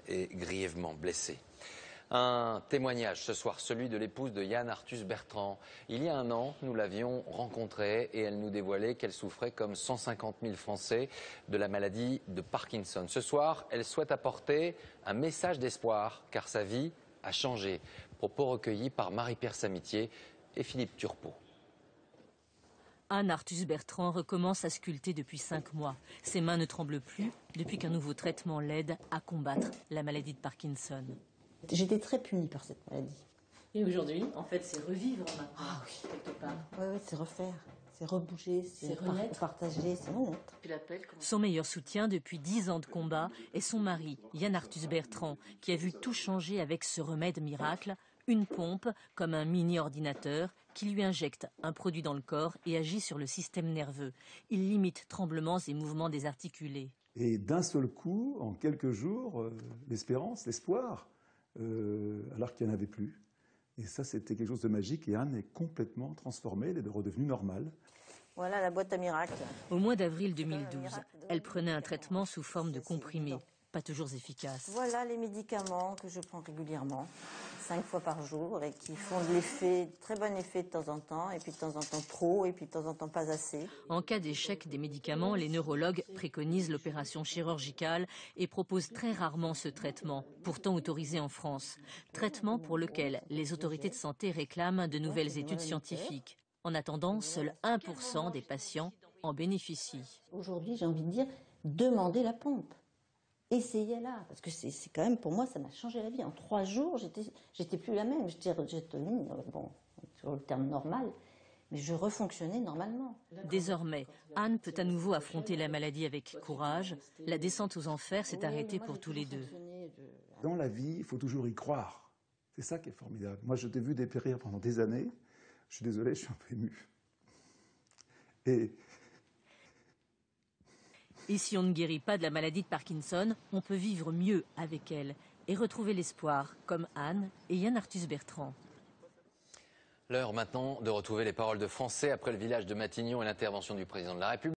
est grièvement blessé. Un témoignage ce soir, celui de l'épouse de Yann Arthus-Bertrand. Il y a un an, nous l'avions rencontrée et elle nous dévoilait qu'elle souffrait comme 150 000 Français de la maladie de Parkinson. Ce soir, elle souhaite apporter un message d'espoir car sa vie a changé. Propos recueillis par Marie-Pierre Samitier et Philippe Turpot. Yann Arthus-Bertrand recommence à sculpter depuis 5 mois. Ses mains ne tremblent plus depuis qu'un nouveau traitement l'aide à combattre la maladie de Parkinson. J'étais très punie par cette maladie. Et aujourd'hui, en fait, c'est revivre maintenant, ah oui, quelque part. Oui, c'est refaire, c'est rebouger, c'est partager, c'est renaître. Son meilleur soutien depuis 10 ans de combat est son mari, Yann Arthus-Bertrand, qui a vu tout changer avec ce remède miracle, une pompe comme un mini-ordinateur qui lui injecte un produit dans le corps et agit sur le système nerveux. Il limite tremblements et mouvements désarticulés. Et d'un seul coup, en quelques jours, l'espérance, l'espoir, alors qu'il n'y en avait plus. Et ça, c'était quelque chose de magique et Anne est complètement transformée, elle est redevenue normale. Voilà la boîte à miracles. Au mois d'avril 2012, elle prenait un traitement sous forme de comprimés, pas toujours efficace. Voilà les médicaments que je prends régulièrement, 5 fois par jour, et qui font de l'effet, très bon effet de temps en temps, et puis de temps en temps trop, et puis de temps en temps pas assez. En cas d'échec des médicaments, les neurologues préconisent l'opération chirurgicale et proposent très rarement ce traitement, pourtant autorisé en France. Traitement pour lequel les autorités de santé réclament de nouvelles études scientifiques. En attendant, seul 1% des patients en bénéficient. Aujourd'hui, j'ai envie de dire, demandez la pompe. Essayez-la, parce que c'est quand même, pour moi, ça m'a changé la vie. En 3 jours, j'étais plus la même. Bon, sur le terme normal, mais je refonctionnais normalement. Désormais, Anne peut à nouveau affronter la maladie avec courage. La descente aux enfers s'est arrêtée pour tous les deux. Dans la vie, il faut toujours y croire. C'est ça qui est formidable. Moi, je t'ai vu dépérir pendant des années. Je suis désolé, je suis un peu ému. Et si on ne guérit pas de la maladie de Parkinson, on peut vivre mieux avec elle et retrouver l'espoir, comme Anne et Yann Arthus-Bertrand. L'heure maintenant de retrouver les paroles de Français après le village de Matignon et l'intervention du président de la République.